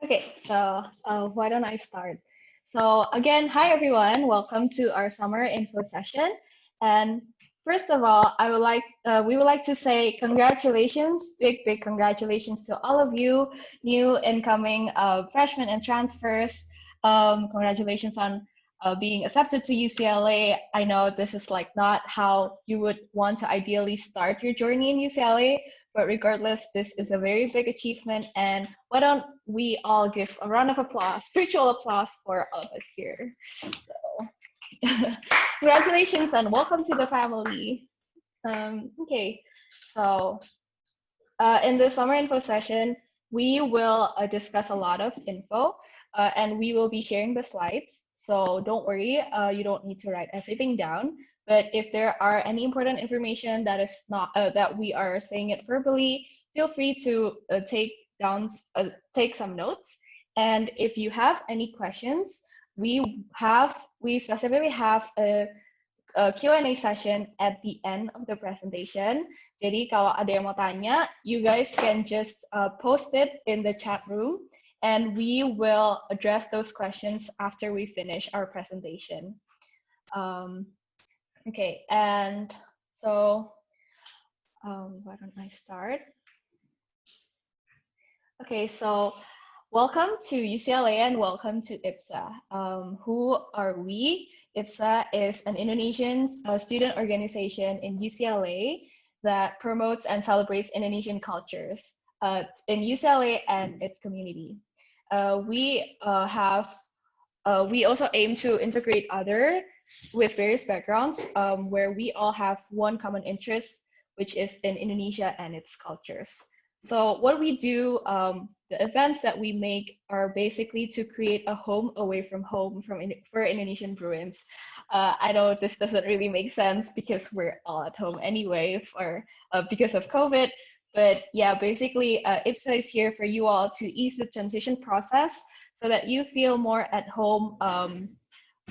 Okay, so why don't I start? So again, hi everyone, welcome to our summer info session. And first of all, we would like to say congratulations, big congratulations to all of you, new incoming freshmen and transfers. Congratulations on being accepted to UCLA. I know this is like not how you would want to ideally start your journey in UCLA, but regardless, this is a very big achievement. And why don't we all give a round of applause, virtual applause for all of us here. So, congratulations and welcome to the family. Okay, so in the summer info session, we will discuss a lot of info and we will be sharing the slides. So don't worry, you don't need to write everything down. But if there are any important information that is not that we are saying it verbally, feel free to take some notes. And if you have any questions, we specifically have a Q&A session at the end of the presentation. Jadi kalau ada yang mau tanya, you guys can just post it in the chat room and we will address those questions after we finish our presentation. Okay, and so why don't I start? Okay, so welcome to UCLA and welcome to IBSA. Who are we? IBSA is an Indonesian student organization in UCLA that promotes and celebrates Indonesian cultures in UCLA and its community. We also aim to integrate others with various backgrounds where we all have one common interest, which is in Indonesia and its cultures. So what we do, the events that we make are basically to create a home away from home for Indonesian Bruins. I know this doesn't really make sense because we're all at home anyway because of COVID. But yeah, basically, IBSA is here for you all to ease the transition process so that you feel more at home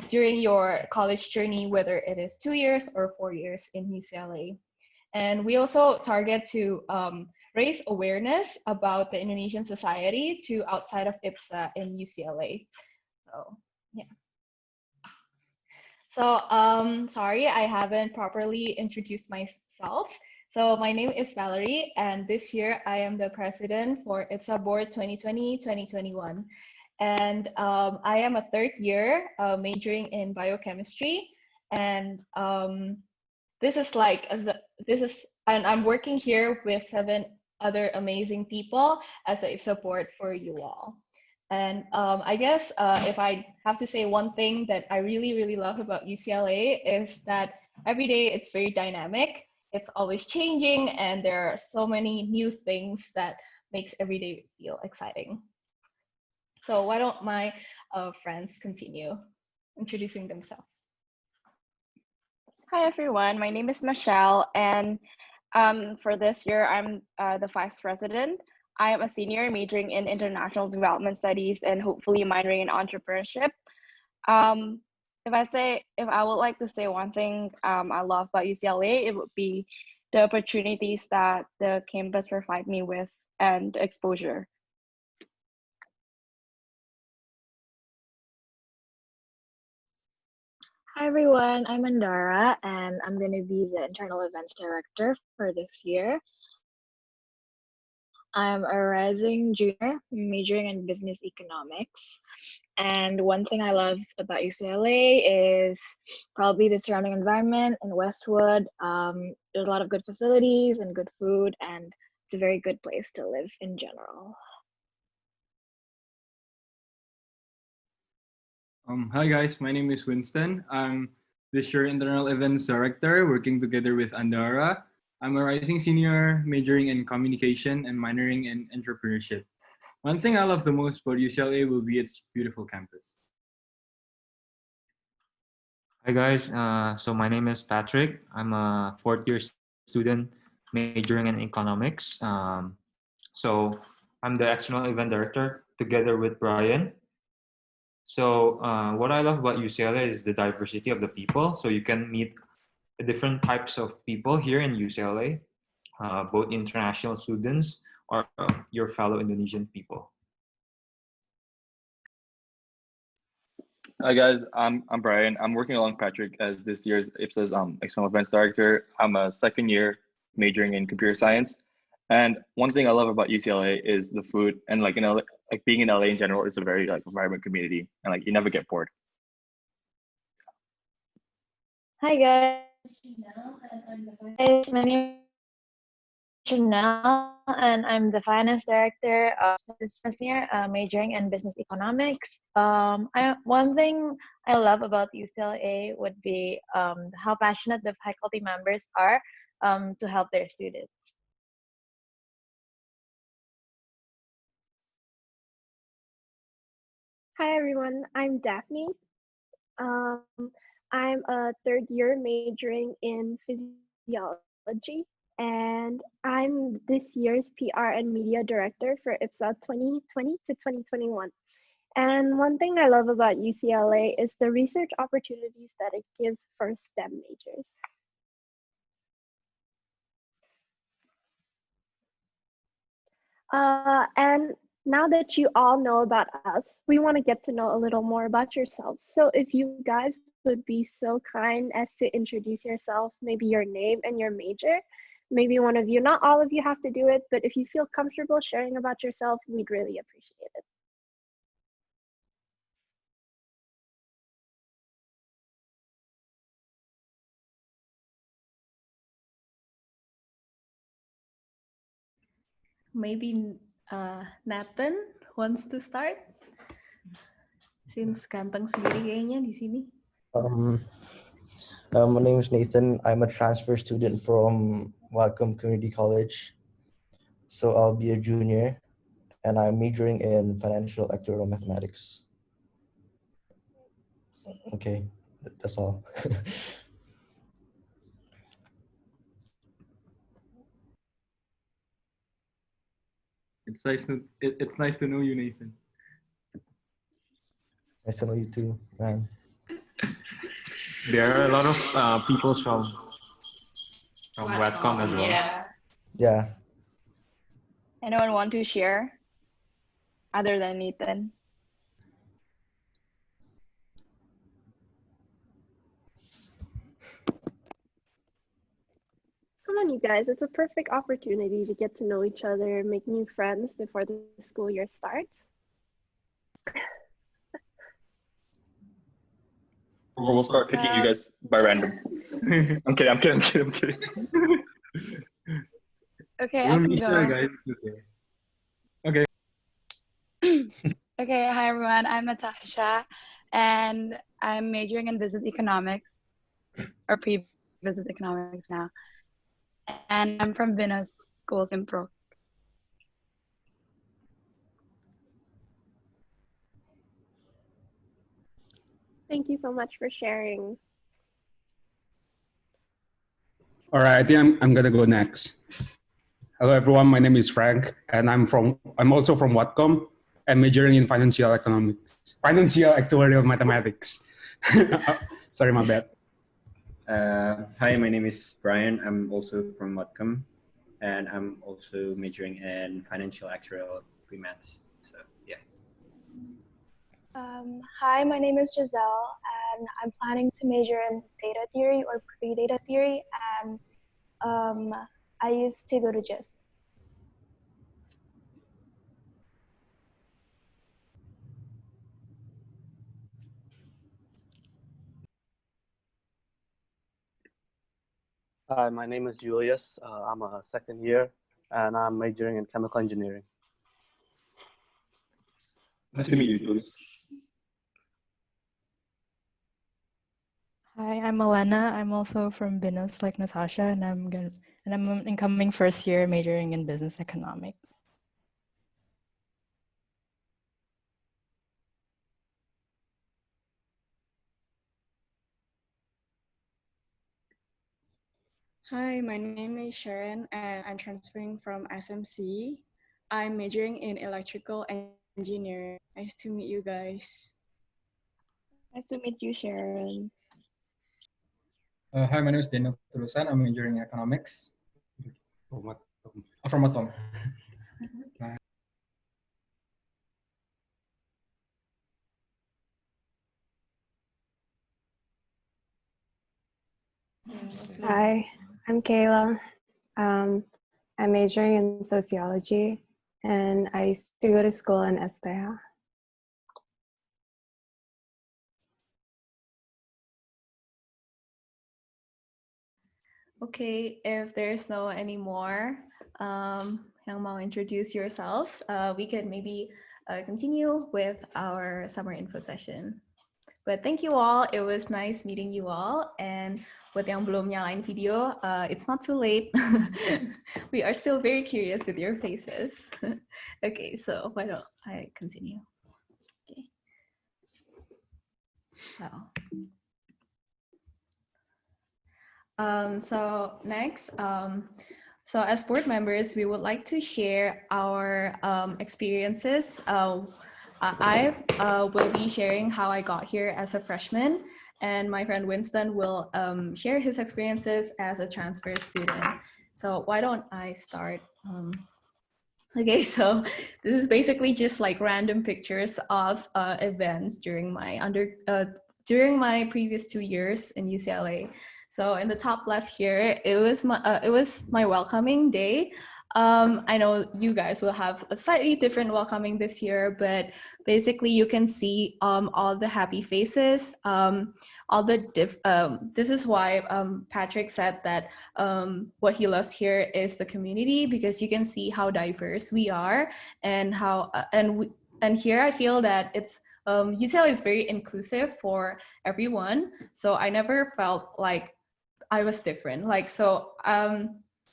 during your college journey, whether it is 2 years or 4 years in UCLA. And we also target to raise awareness about the Indonesian society to outside of IBSA in UCLA. So yeah. So sorry, I haven't properly introduced myself. So my name is Valerie, and this year I am the president for IBSA Board 2020-2021. And I am a third year majoring in biochemistry. And and I'm working here with 7 other amazing people as the IBSA board for you all. And I guess if I have to say one thing that I really love about UCLA is that every day it's very dynamic. It's always changing, and there are so many new things that makes every day feel exciting. So why don't my friends continue introducing themselves? Hi everyone, my name is Michelle, and for this year I'm the vice president. I am a senior majoring in international development studies and hopefully minoring in entrepreneurship. If I would like to say one thing I love about UCLA, it would be the opportunities that the campus provide me with and exposure. Hi everyone, I'm Andara and I'm going to be the Internal Events Director for this year. I'm a rising junior majoring in business economics. And one thing I love about UCLA is probably the surrounding environment in Westwood. There's a lot of good facilities and good food, and it's a very good place to live in general. Hi guys, my name is Winston. I'm this year Internal Events Director working together with Andara. I'm a rising senior majoring in communication and minoring in entrepreneurship. One thing I love the most about UCLA will be its beautiful campus. Hi guys, so my name is Patrick. I'm a 4th year student majoring in economics. So I'm the external event director together with Brian. So what I love about UCLA is the diversity of the people. So you can meet different types of people here in UCLA, both international students or your fellow Indonesian people. Hi guys, I'm Brian. I'm working along Patrick as this year's IBSA's External Events Director. I'm a second year majoring in computer science. And one thing I love about UCLA is the food, and like in LA, like being in LA in general is a very like vibrant community, and like you never get bored. Hi guys, my name is Janelle, and I'm the finance director of this year, majoring in business economics. One thing I love about UCLA would be how passionate the faculty members are to help their students. Hi everyone, I'm Daphne. I'm a third year majoring in physiology, and I'm this year's PR and media director for IBSA 2020 to 2021. And one thing I love about UCLA is the research opportunities that it gives for STEM majors. And now that you all know about us, we want to get to know a little more about yourselves. So if you guys would be so kind as to introduce yourself, maybe your name and your major, maybe one of you, not all of you have to do it, but if you feel comfortable sharing about yourself, we'd really appreciate it. Maybe Nathan wants to start? Since ganteng sendiri kayaknya di sini. My name is Nathan. I'm a transfer student from Whatcom Community College. So I'll be a junior, and I'm majoring in financial actuarial mathematics. Okay, that's all. It's nice to know you, Nathan. Nice to know you too, man. There are a lot of people from Whatcom as well. Yeah. Anyone want to share other than Nathan? Come on, you guys, it's a perfect opportunity to get to know each other, make new friends before the school year starts. Or we'll start picking you guys by random. I'm kidding. Okay, I We'll can meet go. there, guys. Okay. Okay, hi everyone, I'm Natasha, and I'm majoring in business economics, or pre-business economics now. And I'm from Venus Schools in Pro. Thank you so much for sharing. All right, I think I'm gonna go next. Hello everyone, my name is Frank, and I'm also from Whatcom. I'm majoring in financial actuarial mathematics. Sorry, my bad. Hi, my name is Brian. I'm also from Whatcom, and I'm also majoring in financial actuarial pre-maths. So yeah. Hi, my name is Giselle, and I'm planning to major in data theory or pre-data theory, and I used to go to GIS. Hi, my name is Julius. I'm a second year, and I'm majoring in chemical engineering. Nice to meet you, Julius. Hi, I'm Elena. I'm also from Venus, like Natasha, and I'm an incoming first year majoring in business economics. Hi, my name is Sharon, and I'm transferring from SMC. I'm majoring in electrical engineering. Nice to meet you guys. Nice to meet you, Sharon. Hi, my name is Daniel Tulusan. I'm majoring in economics. From Whatcom. Bye. Hi, I'm Kayla. I'm majoring in sociology, and I used to go to school in SPH. Okay, if there's no any more yang mau introduce yourselves, we could maybe continue with our summer info session. But thank you all. It was nice meeting you all. And buat yang belum nyalain video, it's not too late. We are still very curious with your faces. Okay, so why don't I continue? Okay. So next, so as board members, we would like to share our experiences. I will be sharing how I got here as a freshman, and my friend Winston will share his experiences as a transfer student. So why don't I start? Okay, so this is basically just like random pictures of events during my during my previous 2 years in UCLA. So in the top left here, it was my welcoming day. I know you guys will have a slightly different welcoming this year, but basically you can see all the happy faces, this is why Patrick said that what he loves here is the community, because you can see how diverse we are and how and here I feel that it's UCLA is very inclusive for everyone. So I never felt like I was different. Like, so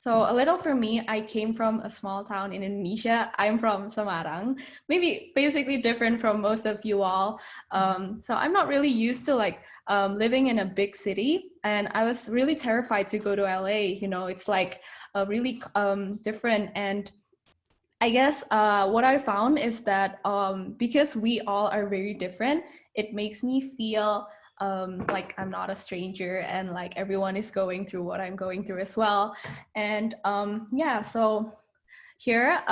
a little for me, I came from a small town in Indonesia. I'm from Semarang, maybe basically different from most of you all. So I'm not really used to like living in a big city, and I was really terrified to go to LA. You know, it's like really different. And I guess what I found is that because we all are very different, it makes me feel like I'm not a stranger, and like everyone is going through what I'm going through as well. And yeah, so here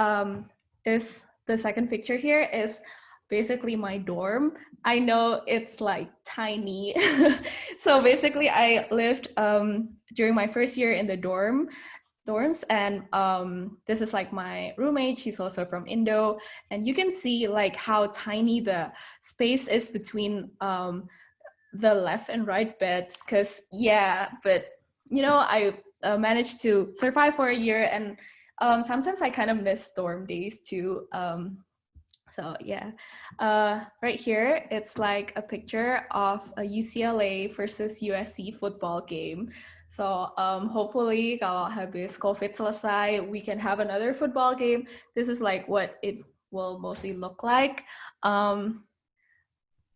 is the second picture. Here is basically my dorm. I know it's like tiny. So basically I lived during my first year in the dorms, and this is like my roommate. She's also from Indo, and you can see like how tiny the space is between the left and right beds, because yeah, but you know, I managed to survive for a year, and sometimes I kind of miss dorm days too. So yeah, right here, it's like a picture of a UCLA versus USC football game. So hopefully kalau habis COVID selesai, we can have another football game. This is like what it will mostly look like.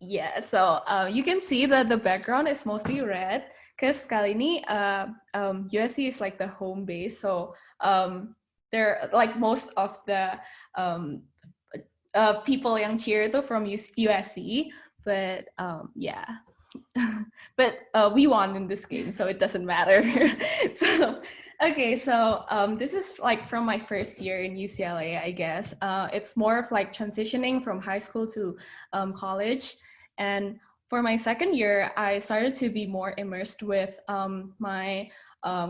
Yeah, so you can see that the background is mostly red, because kali ini USC is like the home base. So they're like most of the people yang cheer itu from USC, but yeah. But we won in this game, so it doesn't matter. So okay, so this is like from my first year in UCLA, I guess. It's more of like transitioning from high school to college. And for my second year, I started to be more immersed with my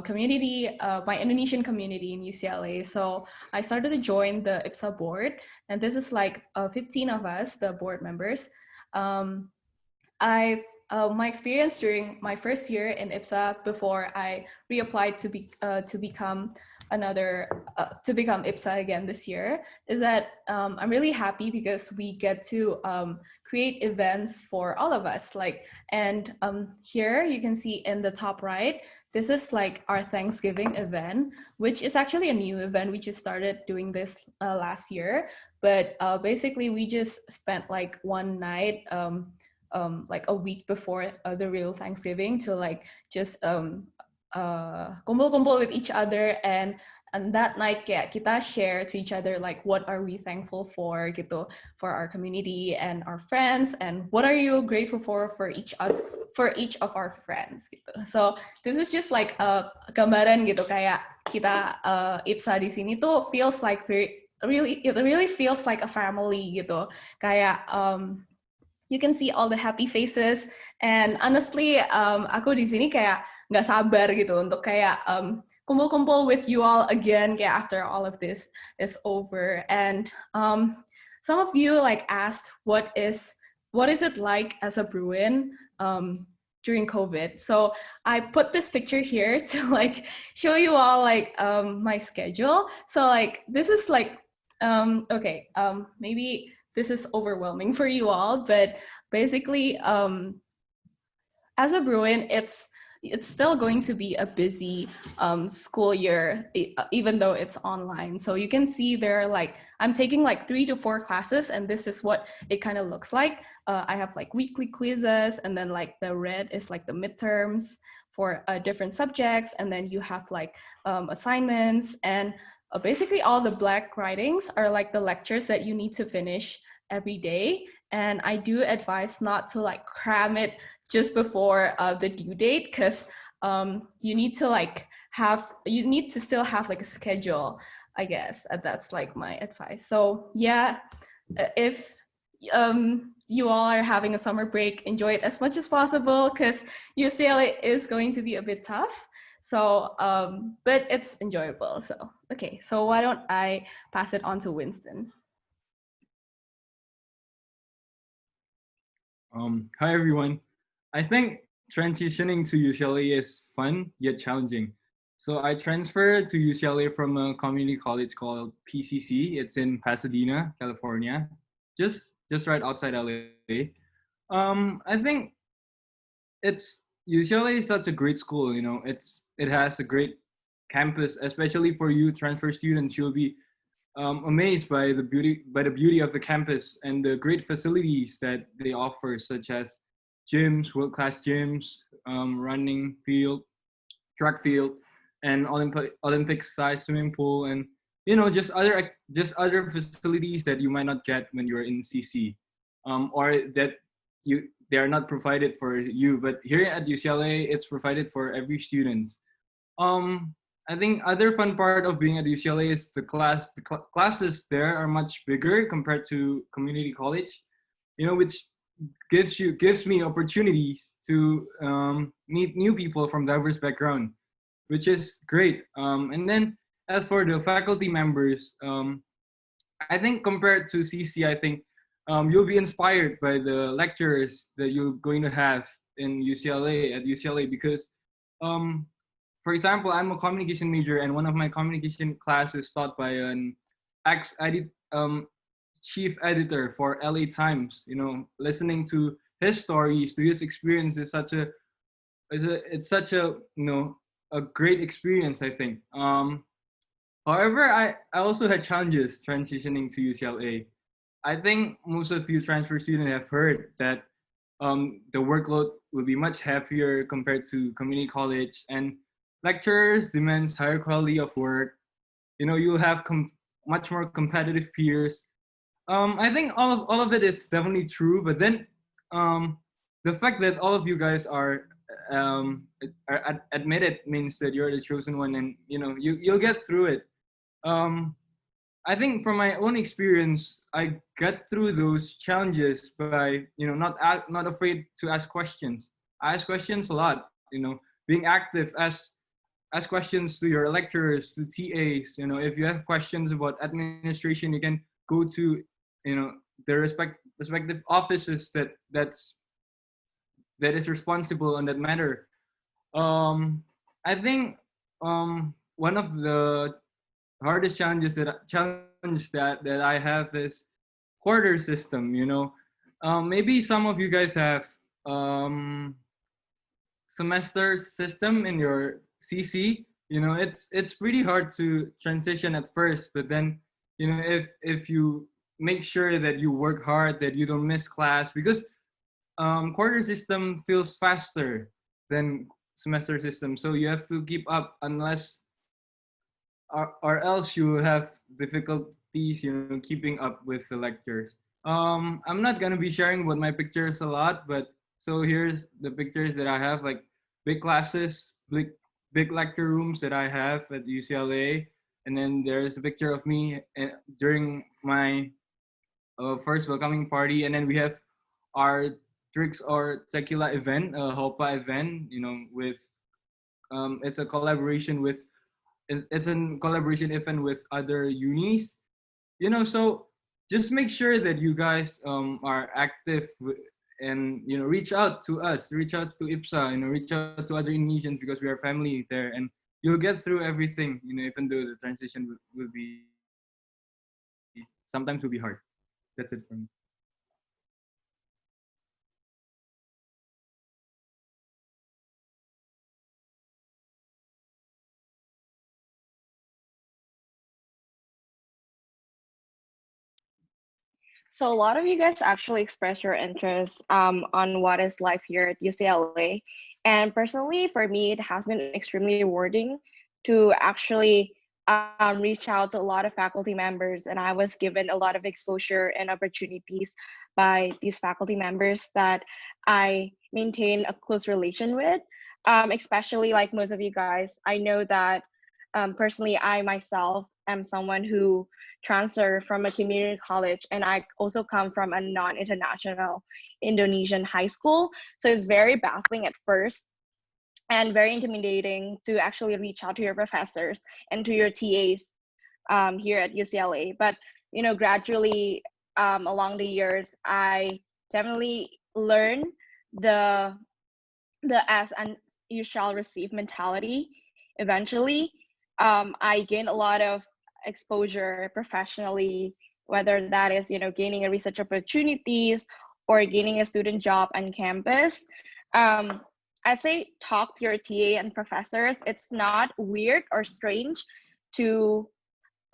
community, my Indonesian community in UCLA. So I started to join the IBSA board, and this is like 15 of us, the board members. My experience during my first year in IBSA before I reapplied to become IBSA again this year is that I'm really happy because we get to create events for all of us. Like, and here you can see in the top right, this is like our Thanksgiving event, which is actually a new event. We just started doing this last year, but basically we just spent like one night like a week before the real Thanksgiving to like just kumpul-kumpul with each other, and that night kayak kita share to each other like what are we thankful for gitu, for our community and our friends, and what are you grateful for each of our friends gitu. So this is just like a gambaran gitu, kayak kita IBSA di sini tuh feels like it really feels like a family gitu, kayak you can see all the happy faces. And honestly, aku di sini kayak nggak sabar gitu untuk kayak kumpul-kumpul with you all again kayak after all of this is over. And some of you like asked what is it like as a Bruin during COVID. So I put this picture here to like show you all like my schedule. So like this is like okay, maybe this is overwhelming for you all, but basically as a Bruin, it's still going to be a busy school year, even though it's online. So you can see there, like, I'm taking like 3 to 4 classes, and this is what it kind of looks like. I have like weekly quizzes, and then like the red is like the midterms for different subjects, and then you have like assignments, and basically all the black writings are like the lectures that you need to finish every day. And I do advise not to like cram it just before the due date, because you need to still have like a schedule, I guess. That's like my advice. So yeah, if you all are having a summer break, enjoy it as much as possible, because UCLA is going to be a bit tough. So, but it's enjoyable. So, okay, so why don't I pass it on to Winston? Hi everyone. I think transitioning to UCLA is fun yet challenging. So I transferred to UCLA from a community college called PCC. It's in Pasadena, California, just right outside LA. I think UCLA is such a great school. You know, it has a great campus, especially for you transfer students. You'll be amazed by the beauty of the campus and the great facilities that they offer, such as gyms, world-class gyms, running field, track field, and Olympic-sized swimming pool, and just other facilities that you might not get when you're in CC, or that they are not provided for you. But here at UCLA, it's provided for every student. I think other fun part of being at UCLA is the classes there are much bigger compared to community college, which gives me opportunities to meet new people from diverse background, which is great. And then as for the faculty members, I think compared to CC, I think you'll be inspired by the lecturers that you're going to have in UCLA because for example, I'm a communication major, and one of my communication classes taught by an chief editor for LA Times. Listening to his stories, to his experience is such a great experience, I think. However, I also had challenges transitioning to UCLA. I think most of you transfer students have heard that the workload will be much heavier compared to community college, and lecturers demands higher quality of work. You'll have much more competitive peers. I think all of it is definitely true, but then the fact that all of you guys are admitted means that you're the chosen one, and you'll get through it. I think from my own experience, I got through those challenges by not afraid to ask questions. I ask questions a lot. Being active, ask questions to your lecturers, to TAs. If you have questions about administration, you can go to the respective offices that is responsible on that matter. I think one of the hardest challenges that I have is quarter system. Maybe some of you guys have semester system in your CC. It's pretty hard to transition at first, but then if you make sure that you work hard, that you don't miss class, because quarter system feels faster than semester system, so you have to keep up, unless or else you have difficulties keeping up with the lectures. I'm not gonna be sharing about my pictures a lot, but so here's the pictures that I have, like big classes, big lecture rooms that I have at UCLA. And then there's a picture of me during my first welcoming party. And then we have our drinks or tequila event, Hopa event, with It's a collaboration with it's in collaboration even with other unis, so just make sure that you guys are active and reach out to us, reach out to IBSA, reach out to other Indonesians because we are family there, and you'll get through everything, even though the transition will be sometimes will be hard. That's it for me. So a lot of you guys actually express your interest on what is life here at UCLA. And personally, for me, it has been extremely rewarding to actually reach out to a lot of faculty members. And I was given a lot of exposure and opportunities by these faculty members that I maintain a close relation with. Especially like most of you guys, I know that personally, I myself am someone who transfer from a community college, and I also come from a non-international Indonesian high school. So it's very baffling at first and very intimidating to actually reach out to your professors and to your TAs here at UCLA. But gradually along the years, I definitely learned the as and you shall receive mentality. Eventually, I gained a lot of exposure professionally, whether that is gaining a research opportunities or gaining a student job on campus. I say talk to your TA and professors. It's not weird or strange to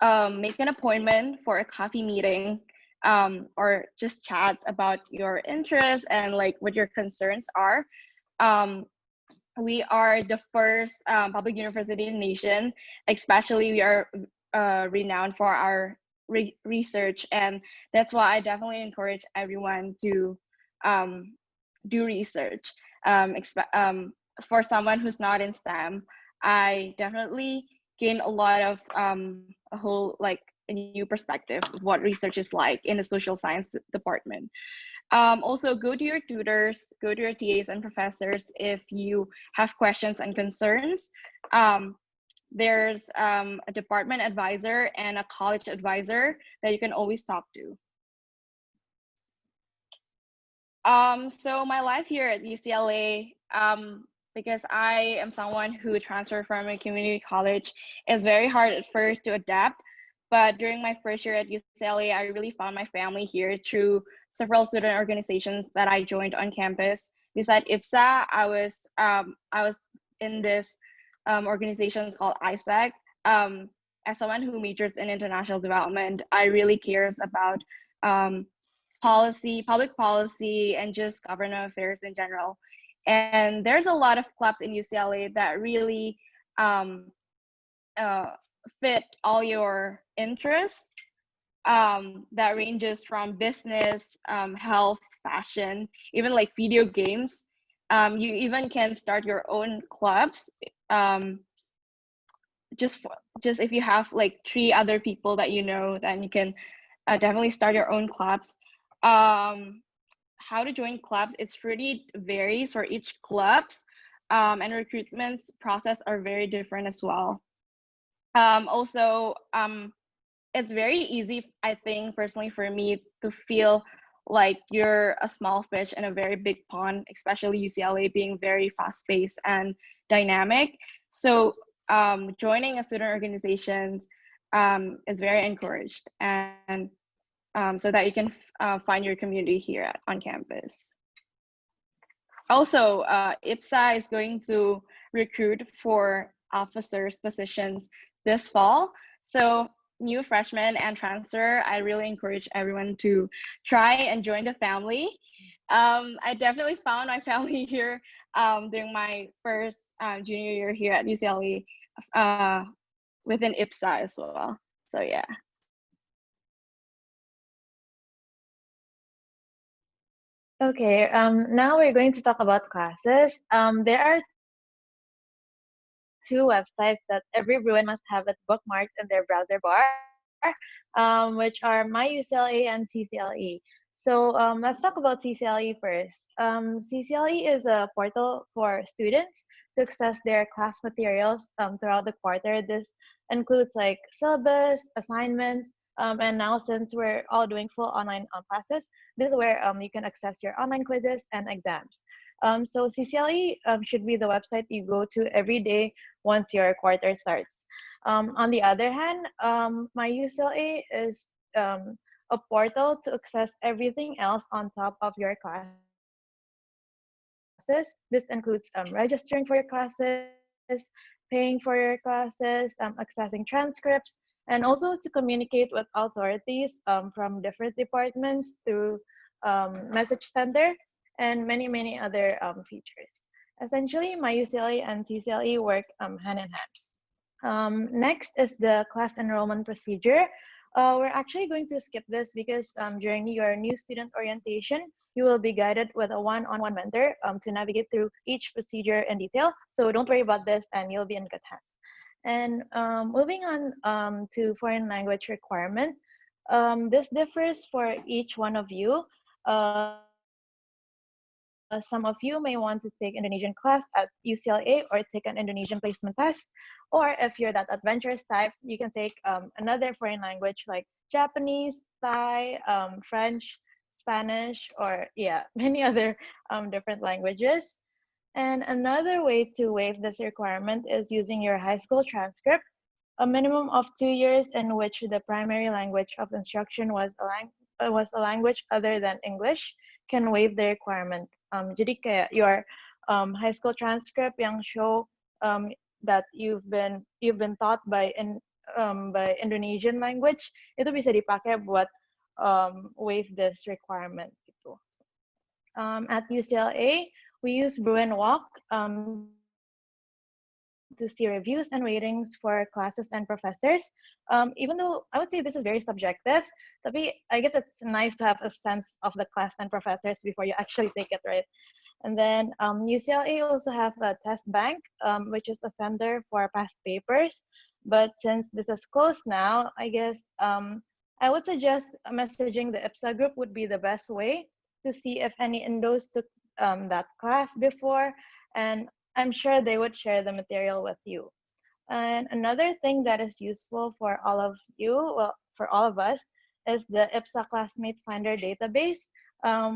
make an appointment for a coffee meeting or just chat about your interests and like what your concerns are. We are the first public university in the nation, especially we are renowned for our research, and that's why I definitely encourage everyone to do research. For someone who's not in STEM, I definitely gain a lot of a whole like a new perspective of what research is like in the social science department. Also, go to your tutors, go to your TAs and professors if you have questions and concerns. There's a department advisor and a college advisor that you can always talk to. So my life here at UCLA, because I am someone who transferred from a community college, is very hard at first to adapt. But during my first year at UCLA, I really found my family here through several student organizations that I joined on campus. Besides IBSA, I was in this organizations called ISAC. As someone who majors in international development, I really cares about policy, public policy, and just government affairs in general. And there's a lot of clubs in UCLA that really fit all your interests. That ranges from business, health, fashion, even like video games. You even can start your own clubs. Just if you have like 3 other people that then you can definitely start your own clubs. How to join clubs, it's pretty varies for each clubs, and recruitment process are very different as well. Also, it's very easy, I think, personally for me to feel like you're a small fish in a very big pond, especially UCLA being very fast-paced and dynamic. So joining a student organizations is very encouraged, and so that you can find your community here on campus. Also, IBSA is going to recruit for officers positions this fall. So new freshmen and transfer, I really encourage everyone to try and join the family. I definitely found my family here during my first junior year here at UCLA within IBSA as well. So yeah. Okay, now we're going to talk about classes. There are 2 websites that every Bruin must have it bookmarked in their browser bar, which are My UCLA and CCLE. So let's talk about CCLE first. CCLE is a portal for students to access their class materials throughout the quarter. This includes like syllabus, assignments, and now since we're all doing full online classes, this is where you can access your online quizzes and exams. So CCLE should be the website you go to every day once your quarter starts. On the other hand, my UCLA is a portal to access everything else on top of your classes. This includes registering for your classes, paying for your classes, accessing transcripts, and also to communicate with authorities from different departments through message center and many other features. Essentially, my UCLA and CCLE work hand in hand. Next is the class enrollment procedure. We're actually going to skip this because during your new student orientation, you will be guided with a one-on-one mentor to navigate through each procedure in detail. So don't worry about this and you'll be in good hands. And moving on to foreign language requirement, this differs for each one of you. Some of you may want to take Indonesian class at UCLA or take an Indonesian placement test. Or if you're that adventurous type, you can take another foreign language like Japanese, Thai, French, Spanish, or yeah, many other different languages. And another way to waive this requirement is using your high school transcript. A minimum of 2 years in which the primary language of instruction was a language other than English can waive the requirement. Jadi kayak your high school transcript yang show that you've been taught by Indonesian language itu bisa dipakai buat waive this requirement gitu. At UCLA, we use Bruin Walk to see reviews and ratings for classes and professors. Even though I would say this is very subjective, tapi I guess it's nice to have a sense of the class and professors before you actually take it, right? And then UCLA also have a test bank, which is a center for past papers. But since this is closed now, I guess I would suggest messaging the IBSA group would be the best way to see if any Indos took that class before, and I'm sure they would share the material with you. And another thing that is useful for all of you, well, for all of us, is the IBSA Classmate Finder database,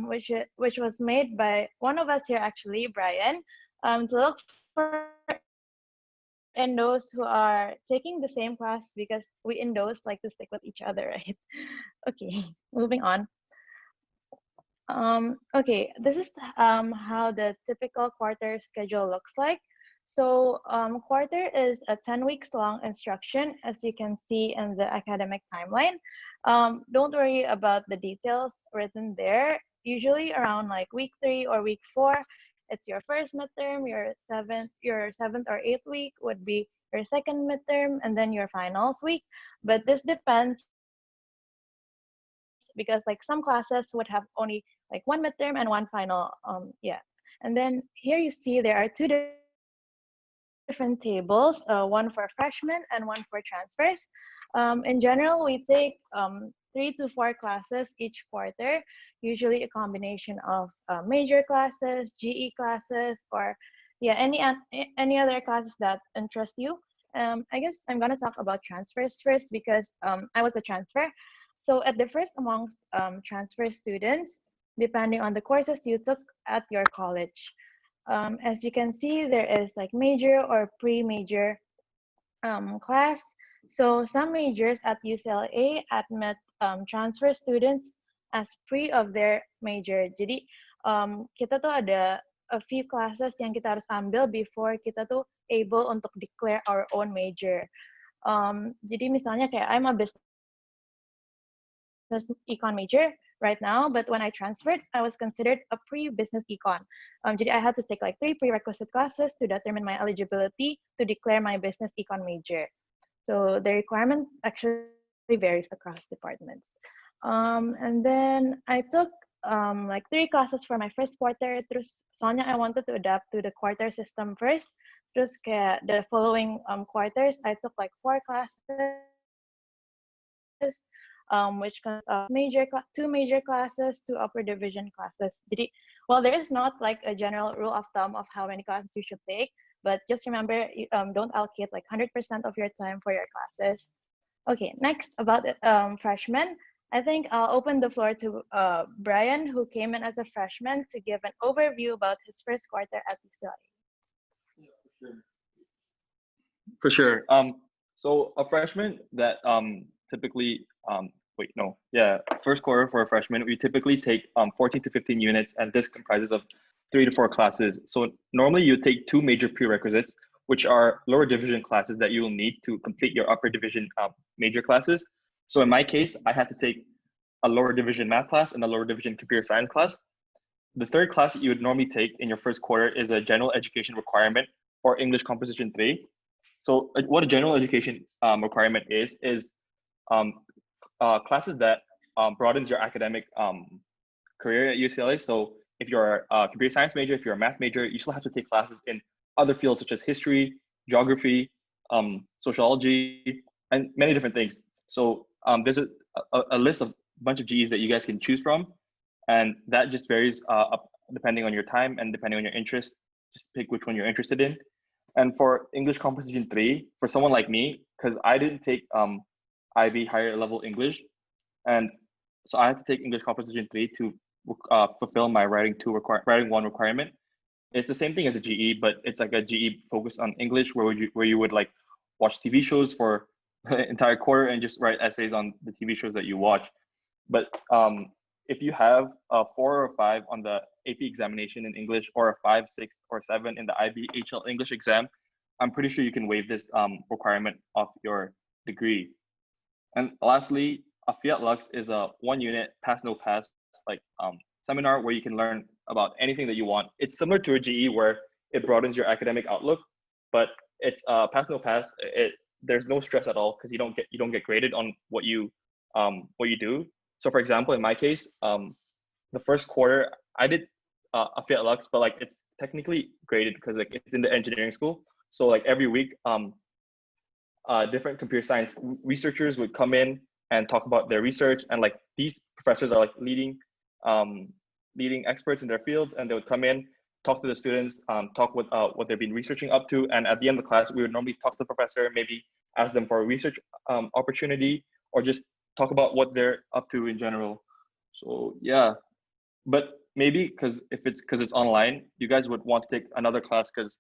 which was made by one of us here, actually, Brian, to look for Indos who are taking the same class because we Indos like to stick with each other, right? Okay, moving on. Okay, this is how the typical quarter schedule looks like. So quarter is a 10 weeks long instruction, as you can see in the academic timeline. Don't worry about the details written there. Usually around like week 3 or week 4, it's your first midterm, your seventh or eighth week would be your second midterm, and then your finals week. But this depends because like some classes would have only like one midterm and one final. Yeah. And then here you see there are two different tables, one for freshmen and one for transfers. In general, we take 3 to 4 classes each quarter, usually a combination of major classes, GE classes, or yeah, any other classes that interest you. I guess I'm gonna talk about transfers first because I was a transfer. So it differs amongst transfer students depending on the courses you took at your college. As you can see, there is like major or pre-major class. So some majors at UCLA admit transfer students as pre of their major. Jadi kita tuh ada a few classes yang kita harus ambil before kita tuh able untuk declare our own major. Jadi misalnya kayak I'm a business econ major right now, but when I transferred, I was considered a pre-business econ. Jadi I had to take like 3 prerequisite classes to determine my eligibility to declare my business econ major. So the requirement actually varies across departments. And then I took like 3 classes for my first quarter. Terus soalnya I wanted to adapt to the quarter system first. Terus kayak the following quarters, I took like 4 classes. which consists of two major classes, two upper division classes. Well, there is not like a general rule of thumb of how many classes you should take, but just remember, don't allocate like 100% of your time for your classes. Okay, next about freshmen. I think I'll open the floor to Brian, who came in as a freshman, to give an overview about his first quarter at UCLA. For sure. So a freshman that typically first quarter for a freshman, we typically take 14 to 15 units, and this comprises of 3 to 4 classes. So normally you take 2 major prerequisites, which are lower division classes that you will need to complete your upper division major classes. So in my case, I had to take a lower division math class and a lower division computer science class. The third class that you would normally take in your first quarter is a general education requirement, or English Composition 3. So what a general education requirement is classes that broadens your academic career at UCLA. So if you're a computer science major, if you're a math major, you still have to take classes in other fields such as history, geography, sociology, and many different things. So there's a list of a bunch of GEs that you guys can choose from, and that just varies depending on your time and depending on your interest. Just pick which one you're interested in. And for English Composition 3, for someone like me, because I didn't take IB higher level English, and so I had to take English Composition 3 to fulfill my writing 1 requirement. It's the same thing as a GE, but it's like a GE focused on English, where you would like watch TV shows for the entire quarter and just write essays on the TV shows that you watch. But if you have a 4 or 5 on the AP examination in English, or a 5, 6, or 7 in the IBHL English exam, I'm pretty sure you can waive this requirement off your degree. And lastly, a Fiat Lux is a 1 unit pass no pass like seminar where you can learn about anything that you want. It's similar to a GE where it broadens your academic outlook, but it's pass no pass. There's no stress at all because you don't get graded on what you do. So for example, in my case, the first quarter I did a Fiat Lux, but like it's technically graded because like it's in the engineering school. So like every week, different computer science researchers would come in and talk about their research, and like these professors are like leading experts in their fields, and they would come in, talk to the students, talk with what they've been researching up to, and at the end of the class, we would normally talk to the professor, maybe ask them for a research opportunity, or just talk about what they're up to in general. So yeah, but maybe because it's online, you guys would want to take another class because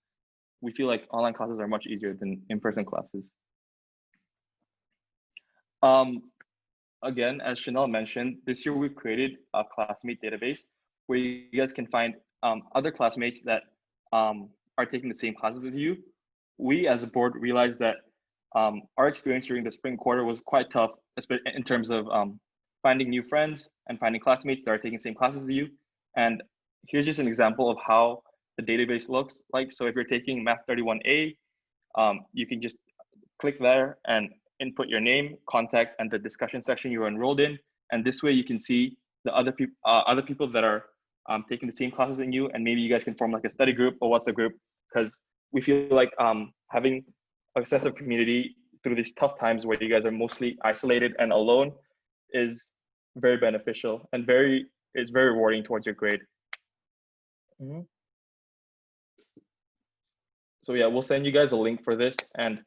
we feel like online classes are much easier than in-person classes. Again, as Chanel mentioned, this year we've created a classmate database where you guys can find other classmates that are taking the same classes as you. We as a board realized that our experience during the spring quarter was quite tough, especially in terms of finding new friends and finding classmates that are taking the same classes as you. And here's just an example of how the database looks like. So if you're taking Math 31A, you can just click there and input your name, contact, and the discussion section you were enrolled in. And this way you can see the other people that are taking the same classes as you, and maybe you guys can form like a study group or WhatsApp group, because we feel like having a sense of community through these tough times where you guys are mostly isolated and alone is very beneficial and very rewarding towards your grade. So yeah, we'll send you guys a link for this, and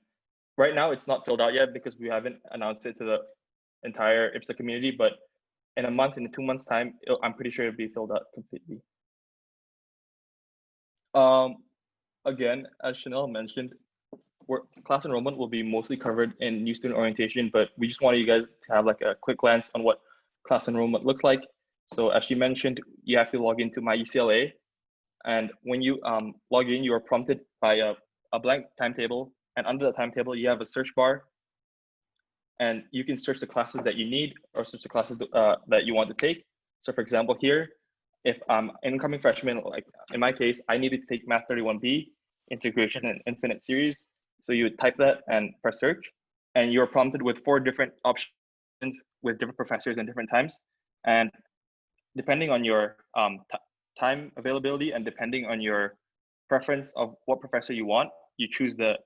right now it's not filled out yet because we haven't announced it to the entire IBSA community, but in a month, in 2 months time, I'm pretty sure it'll be filled out completely. Again, as Chanel mentioned, class enrollment will be mostly covered in new student orientation, but we just wanted you guys to have like a quick glance on what class enrollment looks like. So as she mentioned, you have to log into My UCLA, and when you log in, you are prompted by a blank timetable, and under the timetable, you have a search bar, and you can search the classes that you need or search the classes that you want to take. So for example, here, if I'm incoming freshman, like in my case, I needed to take Math 31B, Integration and Infinite Series. So you would type that and press search, and you're prompted with 4 different options with different professors and different times. And depending on your time availability and depending on your preference of what professor you want, you choose the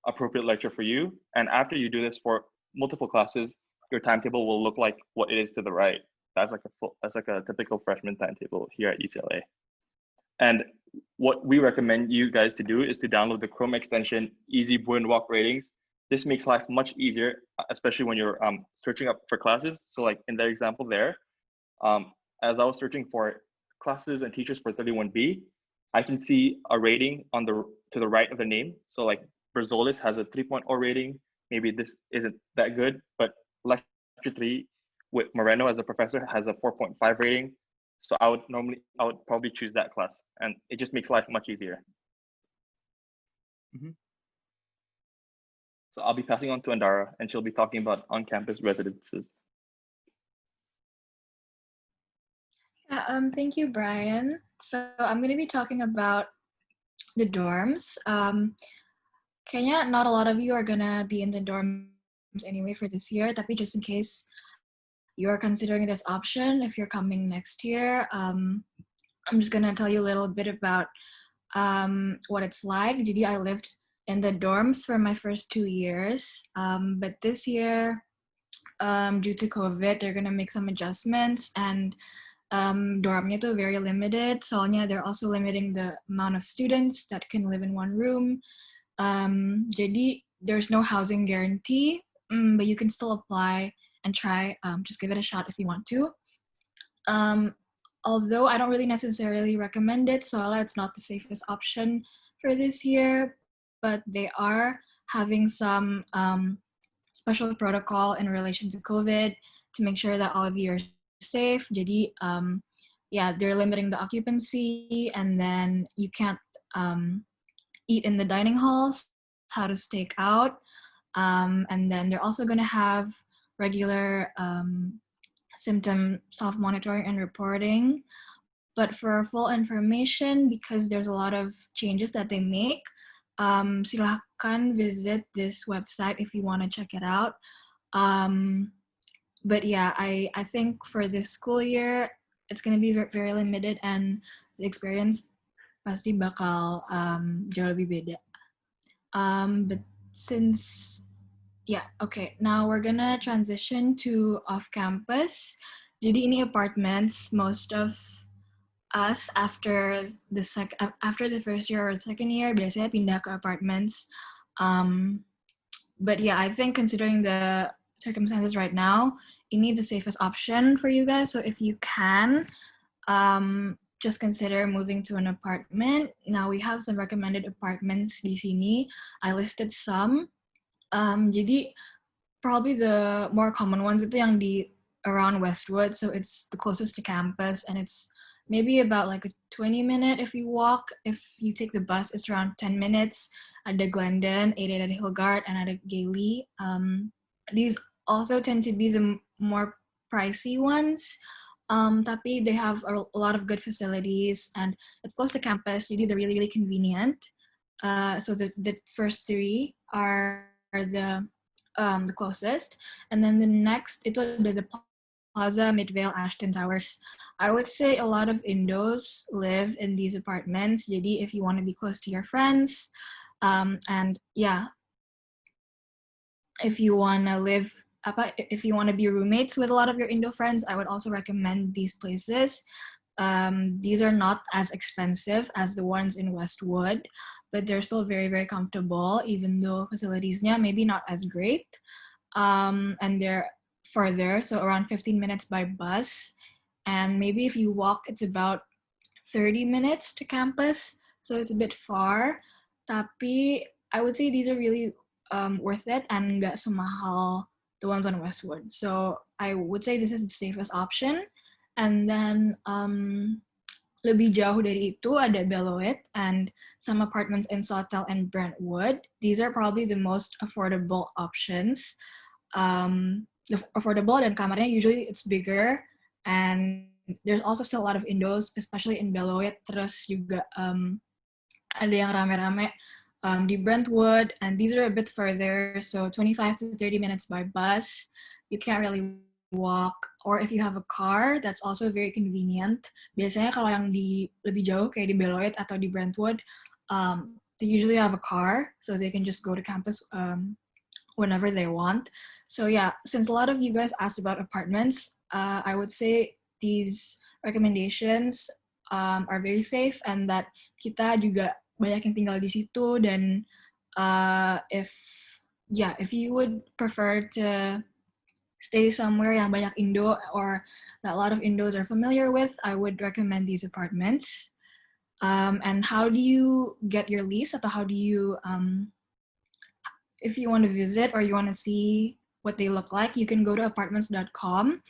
appropriate lecture for you. And after you do this for multiple classes, your timetable will look like what it is to the right. That's like a typical freshman timetable here at UCLA. And what we recommend you guys to do is to download the Chrome extension Easy Bruin Walk Ratings. This makes life much easier, especially when you're searching up for classes. So like in that example there, as I was searching for classes and teachers for 31B, I can see a rating on to the right of the name. So like Berzolis has a 3.0 rating. Maybe this isn't that good, but lecture 3 with Moreno as a professor has a 4.5 rating. So I would probably choose that class, and it just makes life much easier. So I'll be passing on to Andara, and she'll be talking about on-campus residences. Thank you, Brian. So I'm going to be talking about the dorms. Kayaknya not a lot of you are going to be in the dorms anyway for this year, tapi just in case you're considering this option, if you're coming next year, I'm just going to tell you a little bit about what it's like. Jadi I lived in the dorms for my first 2 years, but this year, due to COVID, they're going to make some adjustments, and dormnya tuh very limited. Soalnya they're also limiting the amount of students that can live in one room. Jadi there's no housing guarantee, but you can still apply and try. Just give it a shot if you want to. Although I don't really necessarily recommend it, so it's not the safest option for this year, but they are having some special protocol in relation to COVID to make sure that all of you are safe. Jadi, yeah, they're limiting the occupancy, and then you can't eat in the dining halls, how to stake out. And then they're also going to have regular symptom self-monitoring and reporting. But for full information, because there's a lot of changes that they make, silahkan visit this website if you want to check it out. But yeah, I think for this school year, it's going to be very limited, and the experience pasti bakal jauh lebih beda. But since, yeah, okay, now we're gonna transition to off-campus. Jadi ini apartments. Most of us after the first year or second year biasanya pindah ke apartments. But yeah, I think considering the circumstances right now, ini the safest option for you guys. So if you can, just consider moving to an apartment. Now we have some recommended apartments di sini. I listed some. Jadi probably the more common ones itu yang di around Westwood, so it's the closest to campus, and it's maybe about like a 20-minute if you walk. If you take the bus, it's around 10 minutes. Ada Glendon, ada Hillgard, and ada Gailey. These also tend to be the more pricey ones, tapi they have a lot of good facilities, and it's close to campus. Jadi they're really convenient. So the first 3 are the closest, and then the next itu ada the Plaza, Midvale, Ashton Towers. I would say a lot of Indos live in these apartments. Jadi if you want to be close to your friends, and yeah, if you want to be roommates with a lot of your Indo friends, I would also recommend these places. These are not as expensive as the ones in Westwood, but they're still very comfortable, even though facilitiesnya maybe not as great. And they're further, so around 15 minutes by bus. And maybe if you walk, it's about 30 minutes to campus, so it's a bit far. Tapi I would say these are really worth it, and nggak semahal the ones on Westwood. So I would say this is the safest option. And then lebih jauh dari itu ada Beloit and some apartments in Sawtell and Brentwood. These are probably the most affordable options. Affordable, dan kamarnya usually it's bigger, and there's also still a lot of Indos, especially in Beloit. Terus juga ada yang rame-rame di Brentwood, and these are a bit further, so 25 to 30 minutes by bus. You can't really walk, or if you have a car, that's also very convenient. Biasanya kalau yang di lebih jauh kayak di Beloit atau di Brentwood, they usually have a car, so they can just go to campus whenever they want. So yeah, since a lot of you guys asked about apartments, I would say these recommendations are very safe, and that kita juga banyak yang tinggal di situ, dan if you would prefer to stay somewhere yang banyak Indo or that a lot of Indos are familiar with, I would recommend these apartments. And how do you get your lease, atau how do you if you want to visit or you want to see what they look like, you can go to apartments.com.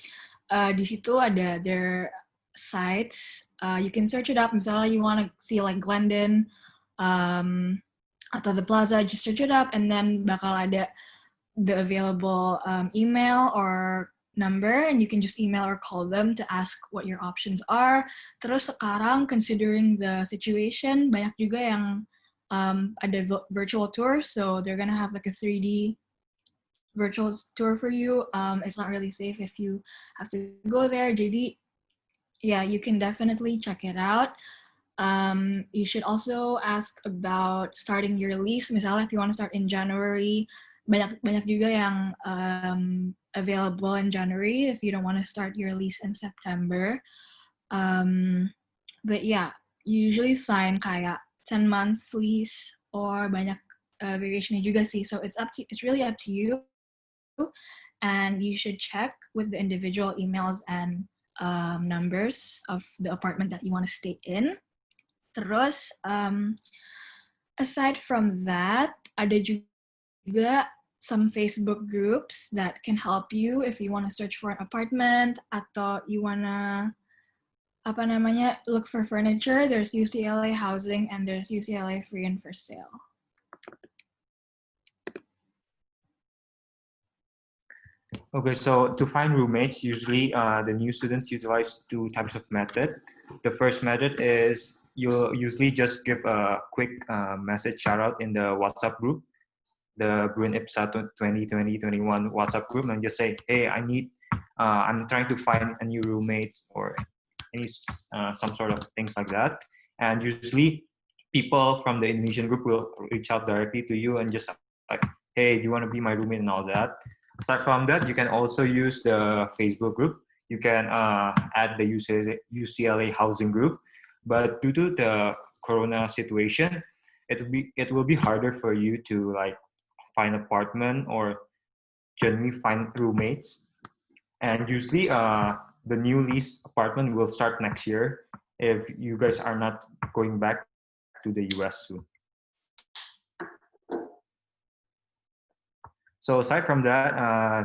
Di situ ada their sites. You can search it up. Misalnya you want to see like Glendon atau the Plaza, just search it up, and then bakal ada the available email or number, and you can just email or call them to ask what your options are. Terus sekarang, considering the situation, banyak juga yang ada virtual tour, so they're gonna have like a 3D virtual tour for you. It's not really safe if you have to go there. Jadi, yeah, you can definitely check it out. You should also ask about starting your lease. Misalnya if you want to start in January, banyak juga yang available in January if you don't want to start your lease in September. But yeah, you usually sign kayak 10-month lease or banyak variationnya juga sih. So it's really up to you, and you should check with the individual emails and numbers of the apartment that you want to stay in. Terus, aside from that, ada juga some Facebook groups that can help you if you want to search for an apartment atau you wanna look for furniture. There's UCLA Housing and there's UCLA Free and for Sale. Okay, so to find roommates, usually the new students utilize two types of method. The first method is you'll usually just give a quick message shout out in the WhatsApp group, the Bruins IBSA 2020-21 WhatsApp group, and just say, hey, I'm trying to find a new roommate or any some sort of things like that. And usually people from the Indonesian group will reach out directly to you and just like, hey, do you want to be my roommate and all that. Aside from that, you can also use the Facebook group. You can add the UCLA housing group, but due to the Corona situation, it will be harder for you to like find apartment or generally find roommates. And usually the new lease apartment will start next year if you guys are not going back to the US soon. So aside from that,